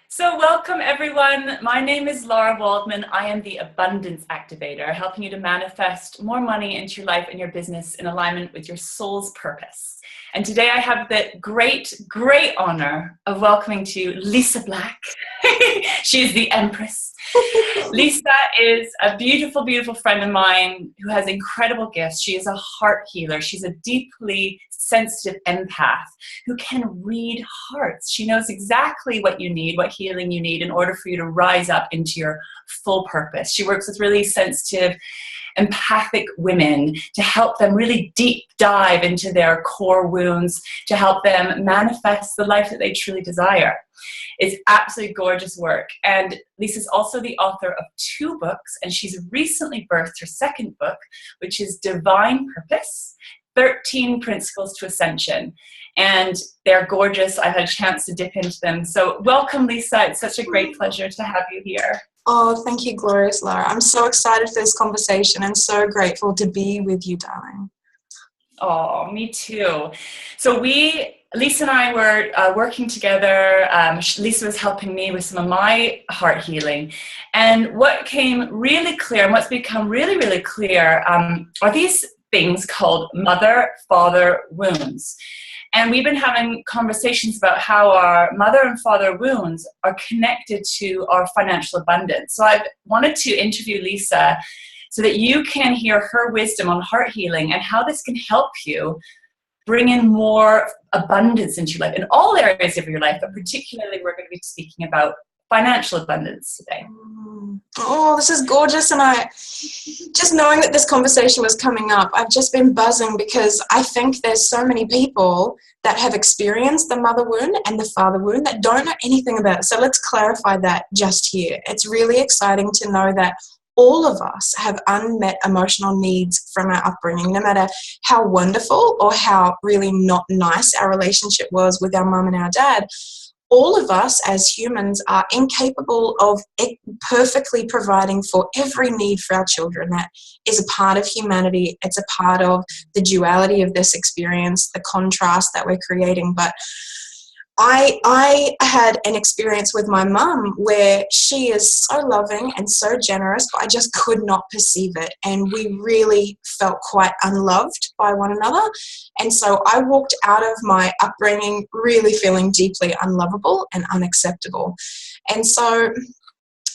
So welcome everyone. My name is Lara Waldman. I am the Abundance Activator, helping you to manifest more money into your life and your business in alignment with your soul's purpose. And today I have the great honor of welcoming to Lysa Black. She is the Empress. Lysa is a beautiful friend of mine who has incredible gifts. She is a heart healer. She's a deeply sensitive empath who can read hearts. She knows exactly what you need, what healing you need in order for you to rise up into your full purpose. She works with really sensitive, empathic women to help them really deep dive into their core wounds, to help them manifest the life that they truly desire. It's absolutely gorgeous work. And Lysa's also the author of 2 books, and she's recently birthed her 2nd book, which is Divine Purpose, 13 Principles to Ascension. And they're gorgeous. I've had a chance to dip into them. So welcome, Lysa. It's such a great pleasure to have you here. Oh, thank you, glorious Lara. I'm so excited for this conversation and so grateful to be with you, darling. Oh, me too. So Lysa and I were working together. Lysa was helping me with some of my heart healing. And what came really clear, and what's become really clear, are these things called mother-father wounds. And we've been having conversations about how our mother and father wounds are connected to our financial abundance. So I've wanted to interview Lysa so that you can hear her wisdom on heart healing and how this can help you bring in more abundance into your life, in all areas of your life, but particularly we're going to be speaking about financial abundance today. Oh, this is gorgeous. And just knowing that this conversation was coming up, I've just been buzzing because I think there's so many people that have experienced the mother wound and the father wound that don't know anything about it. So let's clarify that just here. It's really exciting to know that all of us have unmet emotional needs from our upbringing, no matter how wonderful or how really not nice our relationship was with our mum and our dad. All of us as humans are incapable of perfectly providing for every need for our children. That is a part of humanity. It's a part of the duality of this experience, the contrast that we're creating. But I had an experience with my mum where she is so loving and so generous, but I just could not perceive it. And we really felt quite unloved by one another. And so I walked out of my upbringing really feeling deeply unlovable and unacceptable. And so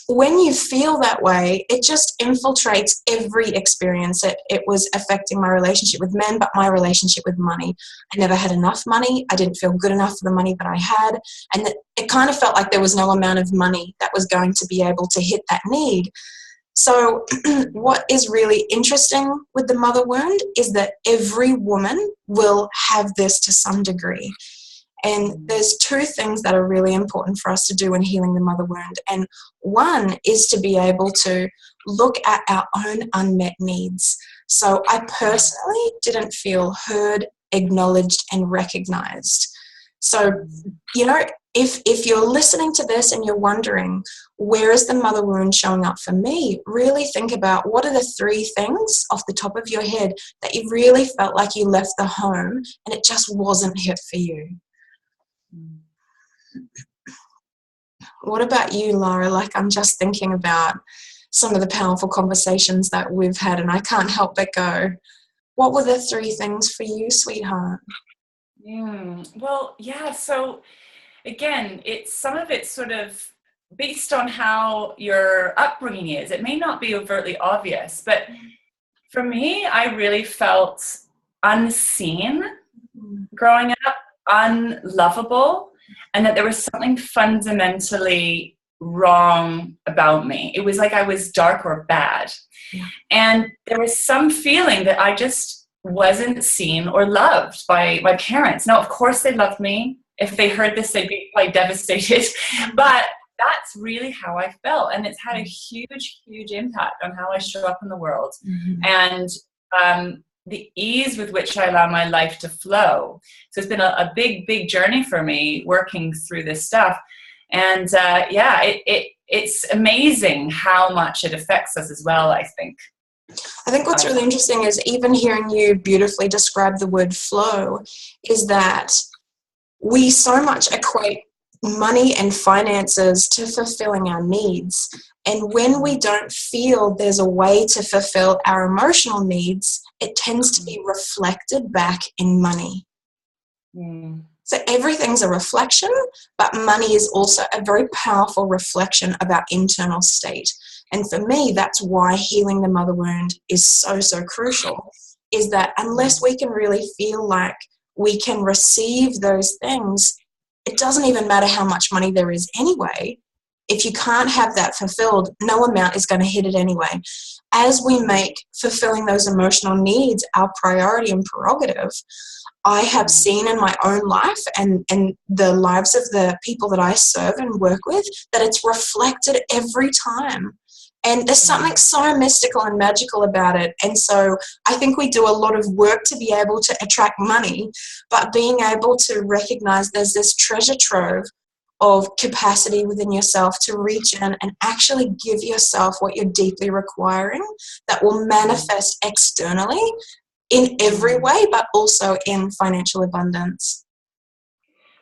when you feel that way, it just infiltrates every experience. It was affecting my relationship with men, but my relationship with money. I never had enough money. I didn't feel good enough for the money that I had. And it kind of felt like there was no amount of money that was going to be able to hit that need. So what is really interesting with the mother wound is that every woman will have this to some degree. And there's 2 things that are really important for us to do in healing the mother wound. And one is to be able to look at our own unmet needs. So I personally didn't feel heard, acknowledged, and recognized. So, if you're listening to this and you're wondering, where is the mother wound showing up for me? Really think about what are the 3 things off the top of your head that you really felt like you left the home and it just wasn't hit for you. What about you, Lara? Like, I'm just thinking about some of the powerful conversations that we've had, and I can't help but go, what were the 3 things for you, sweetheart? Well, yeah. So again, some of it's sort of based on how your upbringing is. It may not be overtly obvious, but for me, I really felt unseen growing up, unlovable, and that there was something fundamentally wrong about me. It was like I was dark or bad. Yeah. And there was some feeling that I just wasn't seen or loved by my parents. Now, of course, they loved me. If they heard this, they'd be quite devastated. But that's really how I felt. And it's had a huge impact on how I show up in the world. And the ease with which I allow my life to flow. So it's been a big journey for me working through this stuff. And it's amazing how much it affects us as well, I think. I think what's really interesting is even hearing you beautifully describe the word flow is that we so much equate money and finances to fulfilling our needs. And when we don't feel there's a way to fulfill our emotional needs, it tends to be reflected back in money. So everything's a reflection, but money is also a very powerful reflection of our internal state. And for me, that's why healing the mother wound is so, so crucial, is that unless we can really feel like we can receive those things, it doesn't even matter how much money there is anyway. If you can't have that fulfilled, no amount is going to hit it anyway. As we make fulfilling those emotional needs our priority and prerogative, I have seen in my own life and the lives of the people that I serve and work with that it's reflected every time. And there's something so mystical and magical about it. And so I think we do a lot of work to be able to attract money, but being able to recognize there's this treasure trove of capacity within yourself to reach in and actually give yourself what you're deeply requiring that will manifest externally in every way, but also in financial abundance.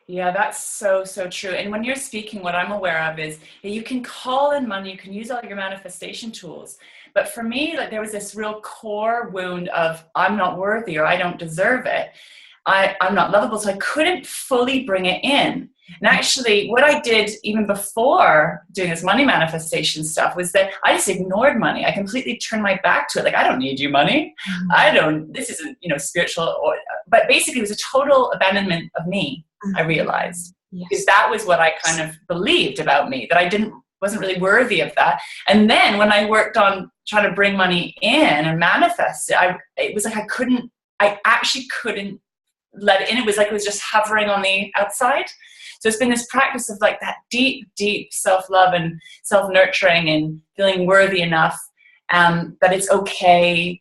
Yeah, that's so, so true. And when you're speaking, what I'm aware of is that you can call in money, you can use all your manifestation tools. But for me, like there was this real core wound of I'm not worthy or I don't deserve it. I'm not lovable. So I couldn't fully bring it in. And actually what I did even before doing this money manifestation stuff was that I just ignored money. I completely turned my back to it. Like, I don't need you, money. This isn't, spiritual. But basically it was a total abandonment of me, I realized. Yes. Because that was what I kind of believed about me, that I wasn't really worthy of that. And then when I worked on trying to bring money in and manifest it, it was like I actually couldn't let it in. It was like it was just hovering on the outside. So it's been this practice of like that deep, deep self-love and self-nurturing and feeling worthy enough that it's okay,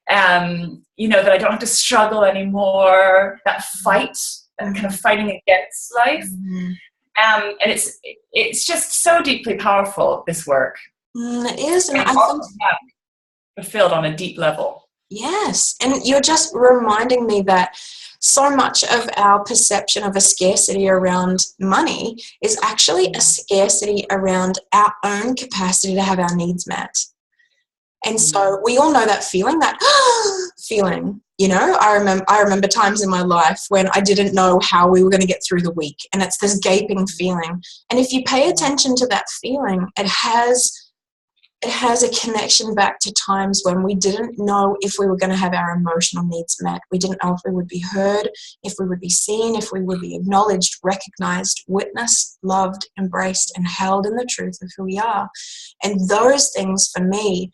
that I don't have to struggle anymore, that fight, kind of fighting against life. And it's just so deeply powerful, this work. It is. And I think fulfilled on a deep level. Yes. And you're just reminding me that so much of our perception of a scarcity around money is actually a scarcity around our own capacity to have our needs met. And so we all know that feeling, that feeling, I remember times in my life when I didn't know how we were going to get through the week, and it's this gaping feeling. And if you pay attention to that feeling, it has a connection back to times when we didn't know if we were going to have our emotional needs met. We didn't know if we would be heard, if we would be seen, if we would be acknowledged, recognized, witnessed, loved, embraced, and held in the truth of who we are. And those things, for me,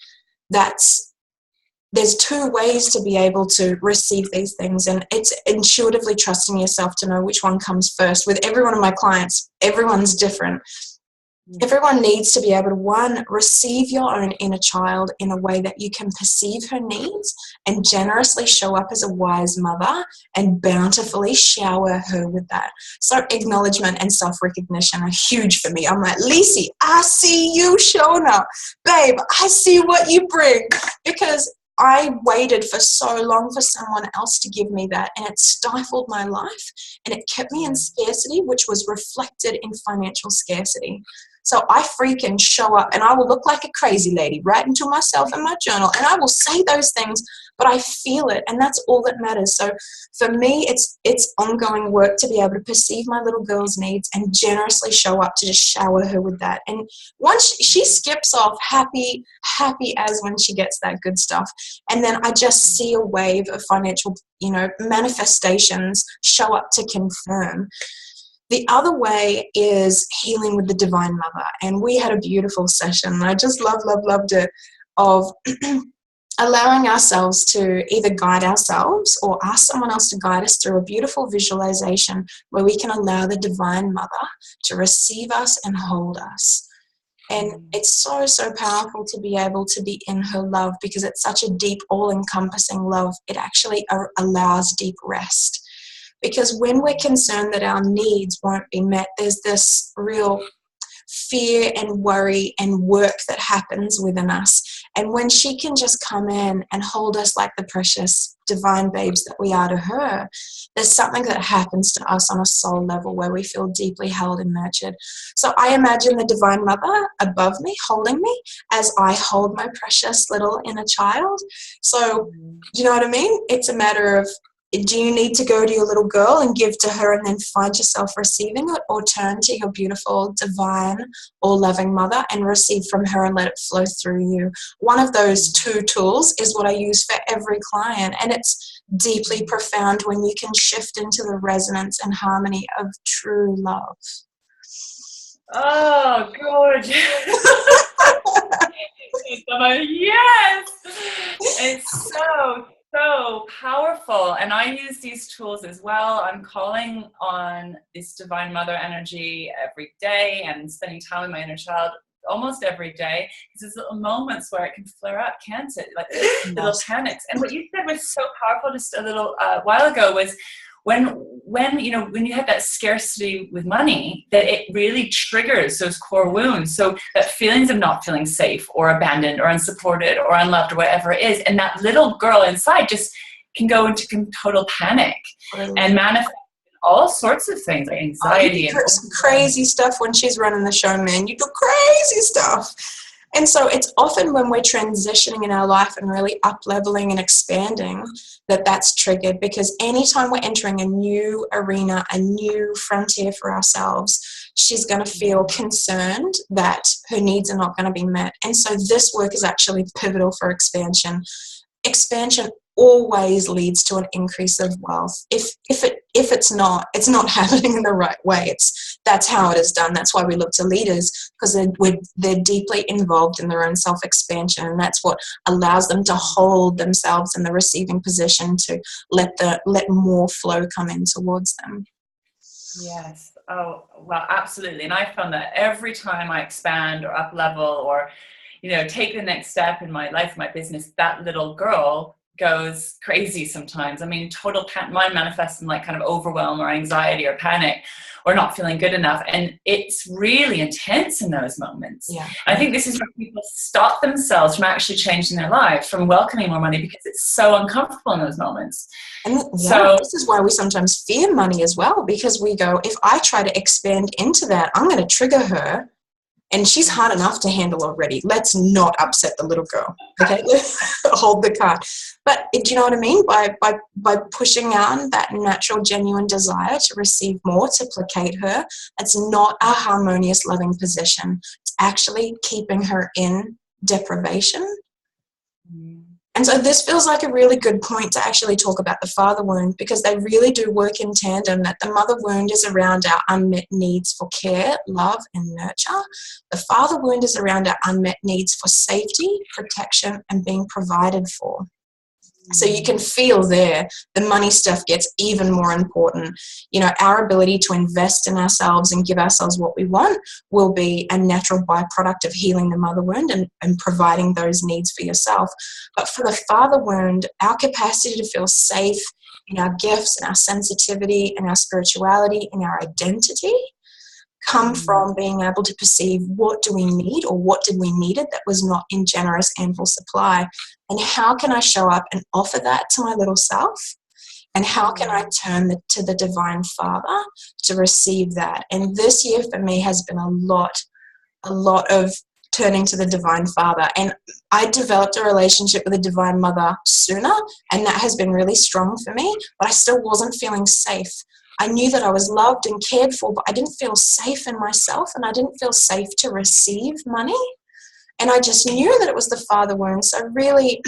there's two ways to be able to receive these things, and it's intuitively trusting yourself to know which one comes first. With every one of my clients, everyone's different. Everyone needs to be able to, one, receive your own inner child in a way that you can perceive her needs and generously show up as a wise mother and bountifully shower her with that. So acknowledgement and self-recognition are huge for me. I'm like, Lysa, I see you showing up. Babe, I see what you bring. Because I waited for so long for someone else to give me that, and it stifled my life, and it kept me in scarcity, which was reflected in financial scarcity. So I freaking show up, and I will look like a crazy lady, writing to myself in my journal, and I will say those things, but I feel it, and that's all that matters. So for me, it's ongoing work to be able to perceive my little girl's needs and generously show up to just shower her with that. And once she skips off happy as when she gets that good stuff, and then I just see a wave of financial, manifestations show up to confirm. The other way is healing with the Divine Mother. And we had a beautiful session. I just loved it, of allowing ourselves to either guide ourselves or ask someone else to guide us through a beautiful visualization where we can allow the Divine Mother to receive us and hold us. And it's so, so powerful to be able to be in her love, because it's such a deep, all-encompassing love. It actually allows deep rest. Because when we're concerned that our needs won't be met, there's this real fear and worry and work that happens within us. And when she can just come in and hold us like the precious divine babes that we are to her, there's something that happens to us on a soul level where we feel deeply held and nurtured. So I imagine the Divine Mother above me, holding me as I hold my precious little inner child. So, you know what I mean? It's a matter of, do you need to go to your little girl and give to her and then find yourself receiving it, or turn to your beautiful, divine, or loving mother and receive from her and let it flow through you? One of those two tools is what I use for every client, and it's deeply profound when you can shift into the resonance and harmony of true love. Oh, gorgeous. Yes, it's so powerful. And I use these tools as well. I'm calling on this divine mother energy every day and spending time with my inner child almost every day, because there's little moments where it can flare up, can't it? Like little panics. And what you said was so powerful just a little while ago was when you have that scarcity with money, that it really triggers those core wounds. So that feelings of not feeling safe or abandoned or unsupported or unloved or whatever it is, and that little girl inside just can go into total panic and manifest all sorts of things like anxiety and some crazy stuff when she's running the show, man. You do crazy stuff. And so it's often when we're transitioning in our life and really up-leveling and expanding that's triggered, because anytime we're entering a new arena, a new frontier for ourselves, she's going to feel concerned that her needs are not going to be met. And so this work is actually pivotal for expansion. Expansion always leads to an increase of wealth. If it's not happening in the right way. That's how it is done. That's why we look to leaders, because they're deeply involved in their own self-expansion, and that's what allows them to hold themselves in the receiving position to let more flow come in towards them. Yes. Oh, well, absolutely. And I found that every time I expand or up level or take the next step in my life, my business, that little girl goes crazy sometimes. I mean, total mine manifests in like kind of overwhelm or anxiety or panic or not feeling good enough. And it's really intense in those moments. Yeah. I think this is where people stop themselves from actually changing their lives, from welcoming more money, because it's so uncomfortable in those moments. And so this is why we sometimes fear money as well, because we go, if I try to expand into that, I'm going to trigger her. And she's hard enough to handle already. Let's not upset the little girl. Okay, hold the cart. But do you know what I mean? By pushing out that natural, genuine desire to receive more, to placate her, it's not a harmonious, loving position. It's actually keeping her in deprivation. And so this feels like a really good point to actually talk about the father wound, because they really do work in tandem. That the mother wound is around our unmet needs for care, love, and nurture. The father wound is around our unmet needs for safety, protection, and being provided for. So you can feel there, the money stuff gets even more important. Our ability to invest in ourselves and give ourselves what we want will be a natural byproduct of healing the mother wound and providing those needs for yourself. But for the father wound, our capacity to feel safe in our gifts and our sensitivity and our spirituality and our identity come from being able to perceive, what do we need, or what did we needed that was not in generous, ample supply, and how can I show up and offer that to my little self, and how can I turn to the Divine Father to receive that. And this year for me has been a lot of turning to the Divine Father, and I developed a relationship with the Divine Mother sooner, and that has been really strong for me, but I still wasn't feeling safe. I knew that I was loved and cared for, but I didn't feel safe in myself, and I didn't feel safe to receive money. And I just knew that it was the father wound. So really,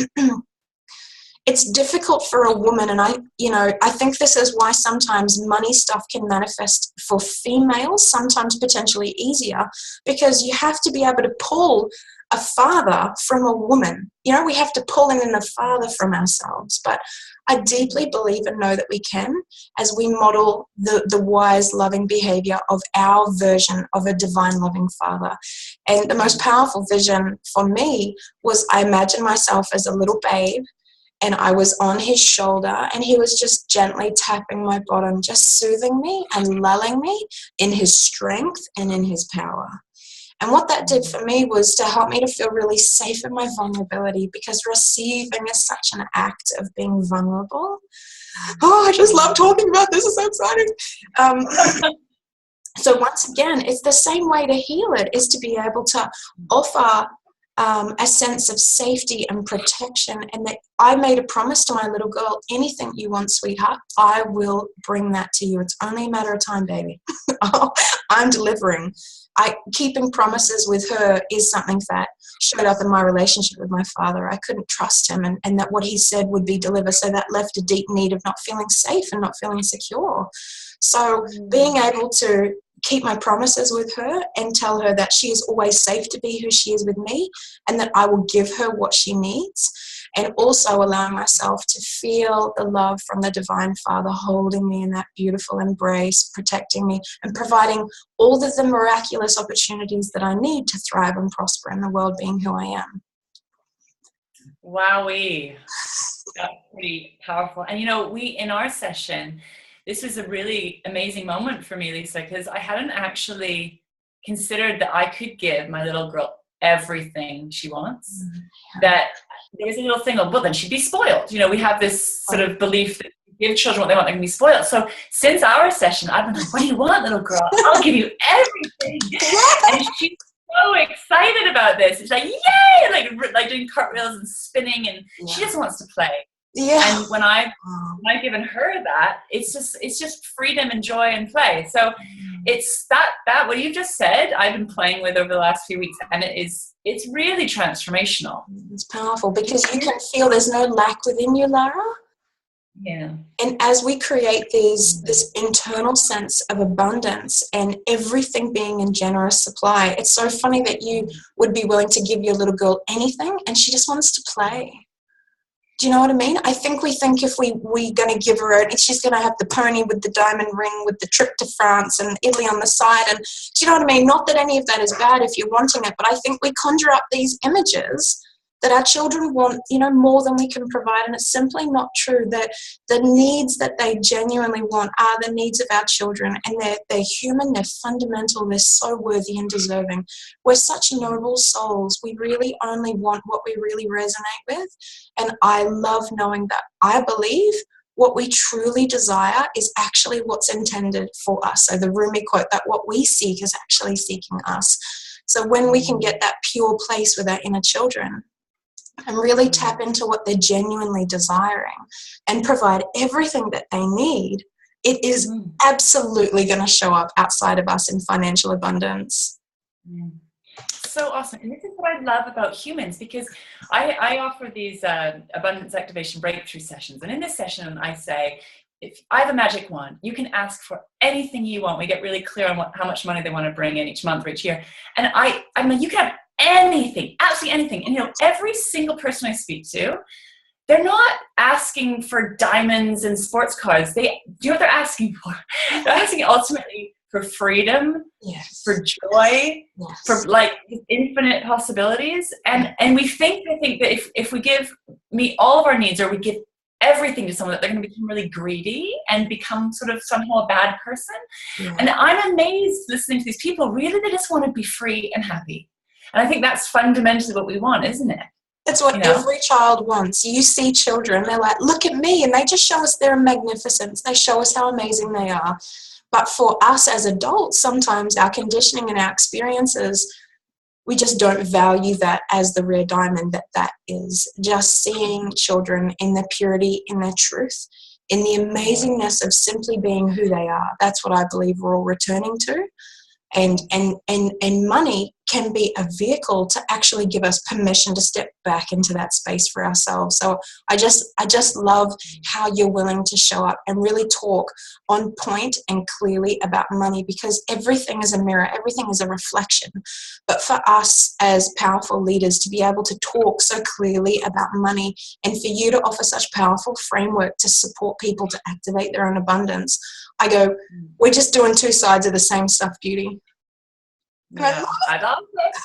it's difficult for a woman. And I think this is why sometimes money stuff can manifest for females, sometimes potentially easier, because you have to be able to pull a father from a woman. We have to pull in a father from ourselves. But I deeply believe and know that we can, as we model the wise, loving behavior of our version of a divine, loving father. And the most powerful vision for me was, I imagined myself as a little babe, and I was on his shoulder, and he was just gently tapping my bottom, just soothing me and lulling me in his strength and in his power. And what that did for me was to help me to feel really safe in my vulnerability, because receiving is such an act of being vulnerable. Oh, I just love talking about this. It's so exciting. So once again, it's the same way to heal it, is to be able to offer a sense of safety and protection. And that I made a promise to my little girl, anything you want, sweetheart, I will bring that to you. It's only a matter of time, baby. I'm delivering. Keeping promises with her is something that showed up in my relationship with my father. I couldn't trust him, and that what he said would be delivered. So that left a deep need of not feeling safe and not feeling secure. So being able to keep my promises with her and tell her that she is always safe to be who she is with me, and that I will give her what she needs, and also allowing myself to feel the love from the Divine Father holding me in that beautiful embrace, protecting me, and providing all of the miraculous opportunities that I need to thrive and prosper in the world, being who I am. Wowee. That's pretty powerful. And in our session, this was a really amazing moment for me, Lysa, because I hadn't actually considered that I could give my little girl everything she wants. That there's a little thing of, well, then she'd be spoiled. We have this sort of belief that give children what they want, they can be spoiled. So since our session, I've been like, what do you want, little girl? I'll give you everything. And she's so excited about this. It's like, yay! Like doing cartwheels and spinning, and she just wants to play. Yeah. And when I've given her that, it's just freedom and joy and play. So it's that what you just said, I've been playing with over the last few weeks, and it's really transformational. It's powerful because you can feel there's no lack within you, Lara. Yeah. And as we create this internal sense of abundance and everything being in generous supply, it's so funny that you would be willing to give your little girl anything and she just wants to play. Do you know what I mean? I think if we're going to give her she's going to have the pony with the diamond ring with the trip to France and Italy on the side. And do you know what I mean? Not that any of that is bad if you're wanting it, but I think we conjure up these images that our children want, more than we can provide. And it's simply not true. That the needs that they genuinely want are the needs of our children, and they're human, they're fundamental, they're so worthy and deserving. We're such noble souls. We really only want what we really resonate with. And I love knowing that I believe what we truly desire is actually what's intended for us. So the Rumi quote, that what we seek is actually seeking us. So when we can get that pure place with our inner children, and really tap into what they're genuinely desiring and provide everything that they need, it is absolutely going to show up outside of us in financial abundance. So awesome. And this is what I love about humans, because I offer these abundance activation breakthrough sessions. And in this session, I say, if I have a magic wand, you can ask for anything you want. We get really clear on how much money they want to bring in each month or each year. And I mean, you can have anything, absolutely anything. And every single person I speak to, they're not asking for diamonds and sports cars. Do you know what they're asking for? They're asking ultimately for freedom, for joy, for infinite possibilities. And we think that if we give meet all of our needs, or we give everything to someone, that they're going to become really greedy and become sort of somehow a bad person. And I'm amazed listening to these people. Really, they just want to be free and happy. And I think that's fundamentally what we want, isn't it? It's what every child wants. You see children, they're like, look at me. And they just show us their magnificence. They show us how amazing they are. But for us as adults, sometimes our conditioning and our experiences, we just don't value that as the rare diamond that is. Just seeing children in their purity, in their truth, in the amazingness of simply being who they are. That's what I believe we're all returning to. And money can be a vehicle to actually give us permission to step back into that space for ourselves. So I just love how you're willing to show up and really talk on point and clearly about money, because everything is a mirror, everything is a reflection. But for us as powerful leaders to be able to talk so clearly about money, and for you to offer such powerful framework to support people to activate their own abundance, I go, we're just doing two sides of the same stuff, beauty. Yeah, I love it.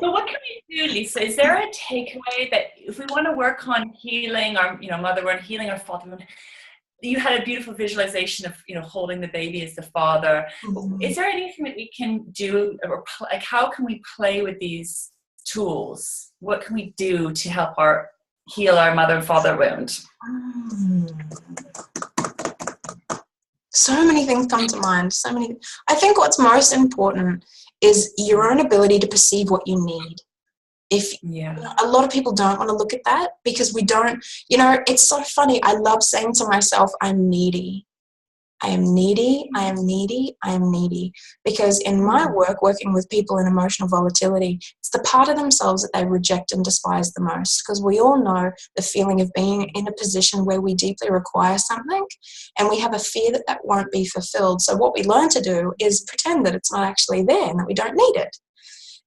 So what can we do, Lysa? Is there a takeaway that if we want to work on healing our mother wound, healing our father wound, you had a beautiful visualization of, you know, holding the baby as the father. Is there anything that we can do, or like how can we play with these tools? What can we do to help heal our mother and father wound? So many things come to mind. I think what's most important is your own ability to perceive what you need. A lot of people don't want to look at that because we don't, you know, it's so funny. I love saying to myself, I'm needy. I am needy, I am needy, I am needy. Because in my work, working with people in emotional volatility, it's the part of themselves that they reject and despise the most. Because we all know the feeling of being in a position where we deeply require something and we have a fear that that won't be fulfilled. So what we learn to do is pretend that it's not actually there and that we don't need it.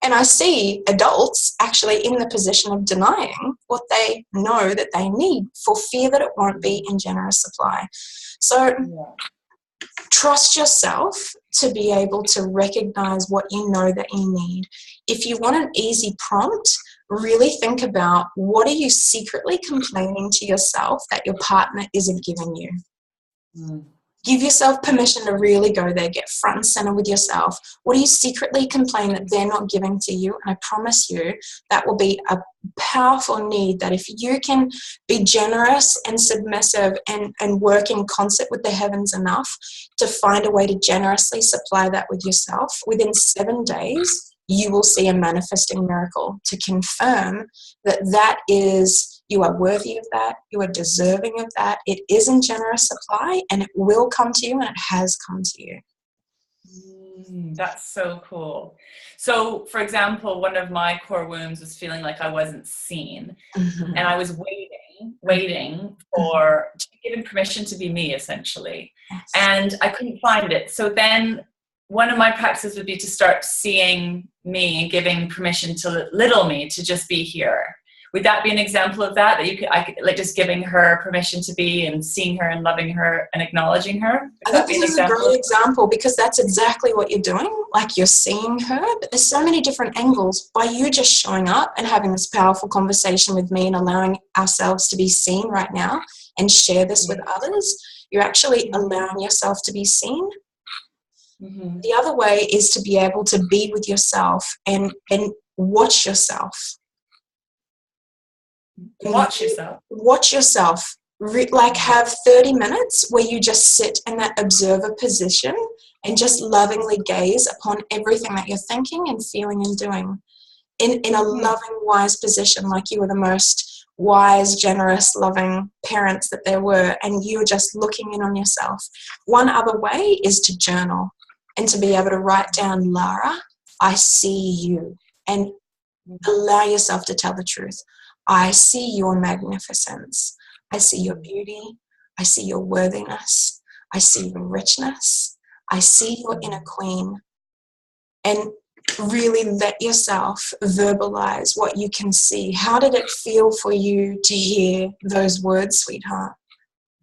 And I see adults actually in the position of denying what they know that they need for fear that it won't be in generous supply. So trust yourself to be able to recognize what you know that you need. If you want an easy prompt, really think about what are you secretly complaining to yourself that your partner isn't giving you. Give yourself permission to really go there, get front and center with yourself. What do you secretly complain that they're not giving to you? And I promise you that will be a powerful need that if you can be generous and submissive and work in concert with the heavens enough to find a way to generously supply that with yourself, within 7 days, you will see a manifesting miracle to confirm that that is, you are worthy of that, you are deserving of that, it is in generous supply, and it will come to you, and it has come to you. That's so cool. So, for example, one of my core wounds was feeling like I wasn't seen, and I was waiting for given permission to be me, essentially, and I couldn't find it. So then one of my practices would be to start seeing me and giving permission to little me to just be here. Would that be an example of that I could like just giving her permission to be and seeing her and loving her and acknowledging her? I think this is a great example because that's exactly what you're doing. Like you're seeing her, but there's so many different angles. By you just showing up and having this powerful conversation with me and allowing ourselves to be seen right now and share this with others, you're actually allowing yourself to be seen. The other way is to be able to be with yourself and watch yourself. Watch yourself. Watch yourself. Like have 30 minutes where you just sit in that observer position and just lovingly gaze upon everything that you're thinking and feeling and doing in a loving, wise position, like you were the most wise, generous, loving parents that there were, and you're just looking in on yourself. One other way is to journal and to be able to write down, Lara, I see you, and allow yourself to tell the truth. I see your magnificence. I see your beauty. I see your worthiness. I see your richness. I see your inner queen. And really let yourself verbalize what you can see. How did it feel for you to hear those words, sweetheart?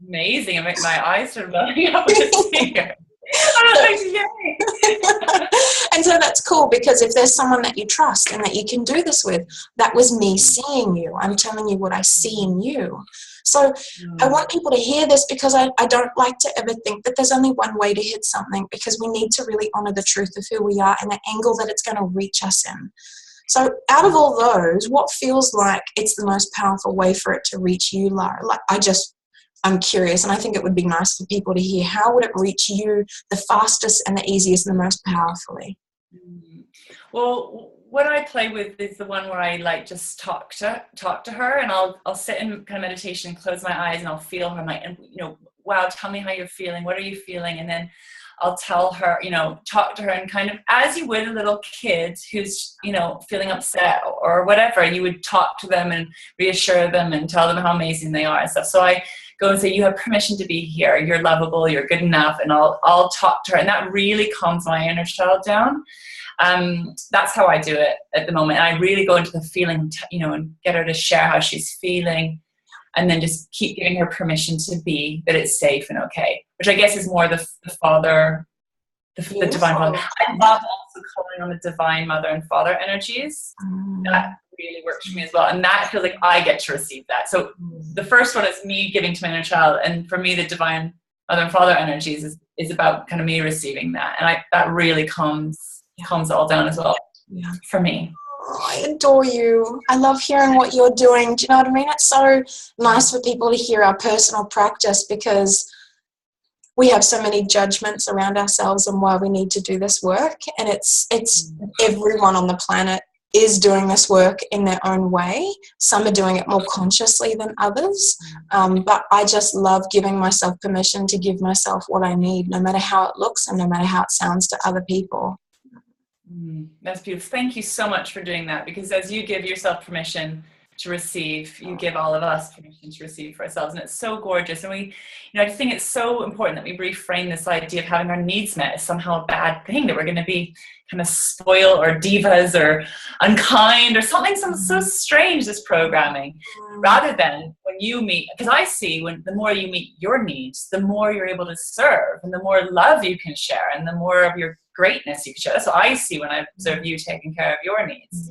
Amazing. I mean, my eyes are welling up with tears. And so that's cool because if there's someone that you trust and that you can do this with, that was me seeing you. I'm telling you what I see in you. So I want people to hear this because I don't like to ever think that there's only one way to hit something, because we need to really honor the truth of who we are and the angle that it's going to reach us in. So out of all those, what feels like it's the most powerful way for it to reach you, Lara? Like I'm curious, and I think it would be nice for people to hear, how would it reach you the fastest and the easiest and the most powerfully? Well, what I play with is the one where I like just talk to her, and I'll sit in kind of meditation and close my eyes and I'll feel her, and wow, tell me how you're feeling. What are you feeling? And then I'll tell her, talk to her, and kind of as you would a little kid who's, feeling upset or whatever, you would talk to them and reassure them and tell them how amazing they are and stuff. So I go and say, you have permission to be here. You're lovable. You're good enough. And I'll talk to her. And that really calms my inner child down. That's how I do it at the moment. And I really go into the feeling, and get her to share how she's feeling. And then just keep giving her permission to be, that it's safe and okay, which I guess is more the father, the divine father. I love also calling on the divine mother and father energies. That really works for me as well. And that feels like I get to receive that. So the first one is me giving to my inner child. And for me, the divine mother and father energies is about kind of me receiving that. And that really calms all down as well for me. Oh, I adore you. I love hearing what you're doing. Do you know what I mean? It's so nice for people to hear our personal practice, because we have so many judgments around ourselves and why we need to do this work. And it's everyone on the planet is doing this work in their own way. Some are doing it more consciously than others. But I just love giving myself permission to give myself what I need, no matter how it looks and no matter how it sounds to other people. That's beautiful. Thank you so much for doing that, because as you give yourself permission to receive, you give all of us permission to receive for ourselves, and it's so gorgeous. And we, I just think it's so important that we reframe this idea of having our needs met as somehow a bad thing, that we're going to be kind of spoiled or divas or unkind or something so strange, this programming, rather than when you meet, because I see the more you meet your needs, the more you're able to serve, and the more love you can share, and the more of your greatness you can share. That's what I see when I observe you taking care of your needs.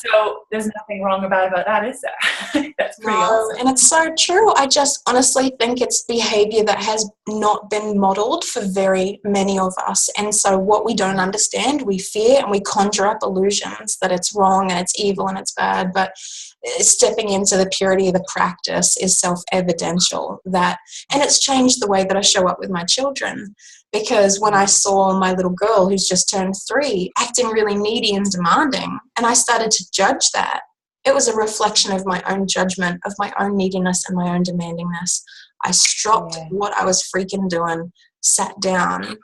So there's nothing wrong about that, is there? That's pretty awesome. And it's so true. I just honestly think it's behavior that has not been modeled for very many of us. And so what we don't understand, we fear, and we conjure up illusions that it's wrong and it's evil and it's bad. But stepping into the purity of the practice is self-evidential, and it's changed the way that I show up with my children. Because when I saw my little girl, who's just turned 3, acting really needy and demanding, and I started to judge that, it was a reflection of my own judgment, of my own neediness and my own demandingness. I stopped what I was freaking doing, sat down,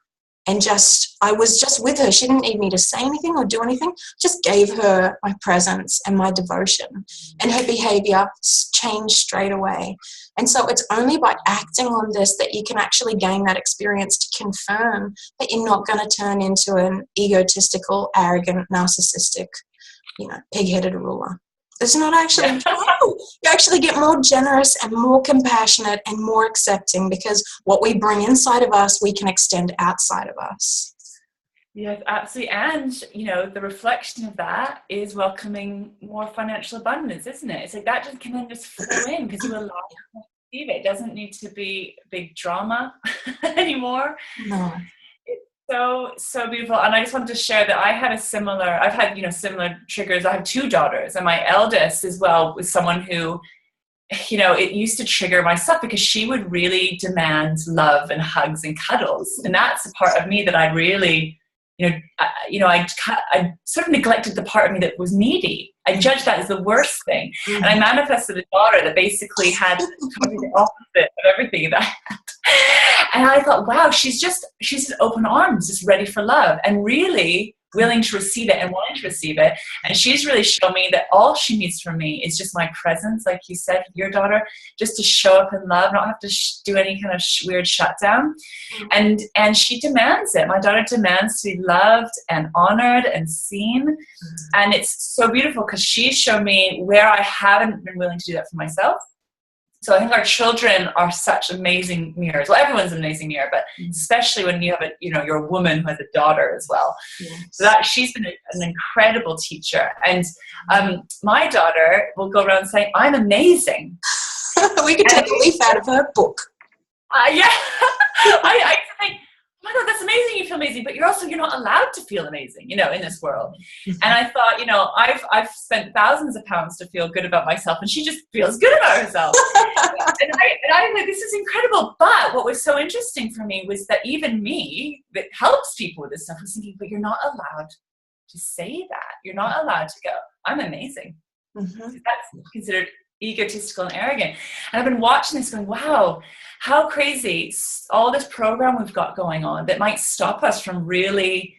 and I was just with her. She didn't need me to say anything or do anything. Just gave her my presence and my devotion. And her behavior changed straight away. And so it's only by acting on this that you can actually gain that experience to confirm that you're not going to turn into an egotistical, arrogant, narcissistic, pig-headed ruler. It's not actually true. You actually get more generous and more compassionate and more accepting, because what we bring inside of us, we can extend outside of us. Yes, absolutely. And, the reflection of that is welcoming more financial abundance, isn't it? It's like that can then just flow in, because you allow yourself to receive it. It doesn't need to be big drama anymore. No. So beautiful. And I just wanted to share that I've had similar triggers. I have 2 daughters, and my eldest as well was someone who, it used to trigger my stuff, because she would really demand love and hugs and cuddles. And that's a part of me that I really, I sort of neglected the part of me that was needy. I judged that as the worst thing. And I manifested a daughter that basically had totally the opposite of everything that I had. And I thought, wow, she's just open arms, just ready for love, and really willing to receive it and wanting to receive it. And she's really shown me that all she needs from me is just my presence, like you said, your daughter, just to show up in love, not have to do any kind of weird shutdown. And she demands it. My daughter demands to be loved and honored and seen. And it's so beautiful, because she's shown me where I haven't been willing to do that for myself. So I think our children are such amazing mirrors. Well, everyone's an amazing mirror, but especially when you have you're a woman who has a daughter as well. Yes. So she's been an incredible teacher. And my daughter will go around saying, "I'm amazing." We could take a leaf out of her book. Yeah. I think, oh my God, that's amazing. You feel amazing, but you're not allowed to feel amazing, in this world. And I thought, I've spent thousands of pounds to feel good about myself, and she just feels good about herself. and I'm like, this is incredible. But what was so interesting for me was that even me, that helps people with this stuff, was thinking, but you're not allowed to say that. You're not allowed to go, "I'm amazing." That's considered egotistical and arrogant. And I've been watching this going, wow, how crazy all this program we've got going on that might stop us from really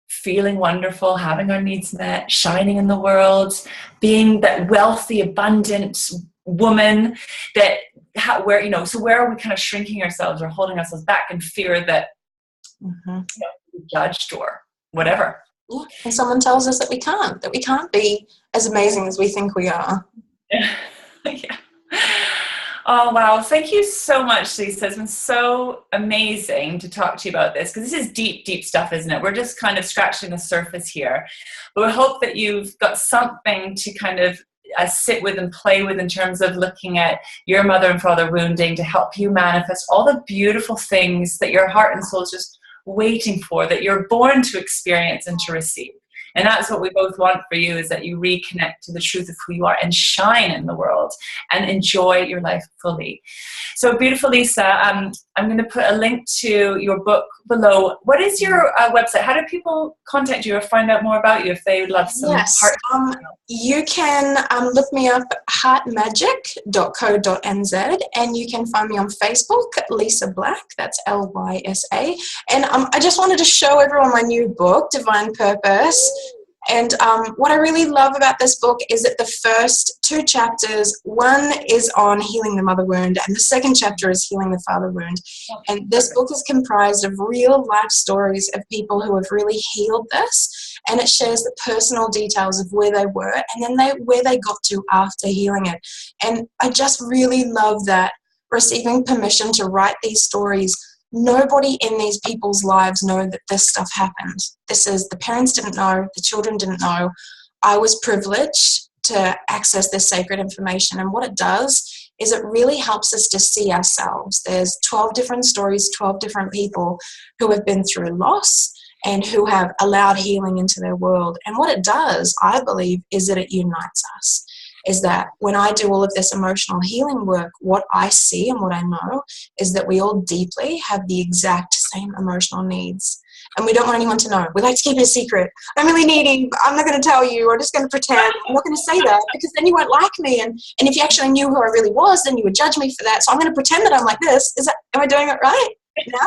feeling wonderful, having our needs met, shining in the world, being that wealthy, abundant woman where are we kind of shrinking ourselves or holding ourselves back in fear that we're judged or whatever. Yeah. And someone tells us that we can't be as amazing as we think we are. Yeah. Oh, wow. Thank you so much, Lysa. It's been so amazing to talk to you about this, because this is deep, deep stuff, isn't it? We're just kind of scratching the surface here. But we hope that you've got something to kind of sit with and play with in terms of looking at your mother and father wounding to help you manifest all the beautiful things that your heart and soul is just waiting for, that you're born to experience and to receive. And that's what we both want for you, is that you reconnect to the truth of who you are and shine in the world and enjoy your life fully. So beautiful, Lysa. I'm going to put a link to your book below. What is your website? How do people contact you or find out more about you if they would love some Yes, you can look me up heartmagic.co.nz, and you can find me on Facebook, Lysa Black, that's Lysa. And I just wanted to show everyone my new book, Divine Purpose. And what I really love about this book is that the first 2 chapters, one is on healing the mother wound, and the second chapter is healing the father wound. And this book is comprised of real life stories of people who have really healed this, and it shares the personal details of where they were and then where they got to after healing it. And I just really love that, receiving permission to write these stories. Nobody in these people's lives know that this stuff happened. This is, the parents didn't know, the children didn't know. I was privileged to access this sacred information, and what it does is it really helps us to see ourselves. There's 12 different stories, 12 different people who have been through loss and who have allowed healing into their world. And what it does, I believe, is that it unites us. Is that when I do all of this emotional healing work, what I see and what I know is that we all deeply have the exact same emotional needs. And we don't want anyone to know. We like to keep it a secret. I'm really needy, but I'm not going to tell you. I'm just going to pretend. I'm not going to say that, because then you won't like me. And if you actually knew who I really was, then you would judge me for that. So I'm going to pretend that I'm like this. Am I doing it right? No.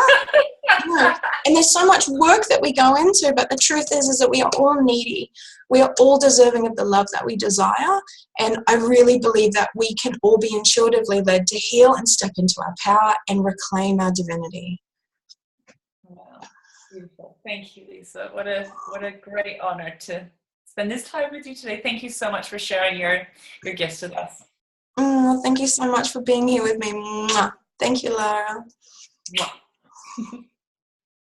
And there's so much work that we go into, but the truth is that we are all needy. We are all deserving of the love that we desire, and I really believe that we can all be intuitively led to heal and step into our power and reclaim our divinity. Wow, beautiful. Thank you, Lysa. What a great honor to spend this time with you today. Thank you so much for sharing your gifts with us. Thank you so much for being here with me. Thank you, Lara.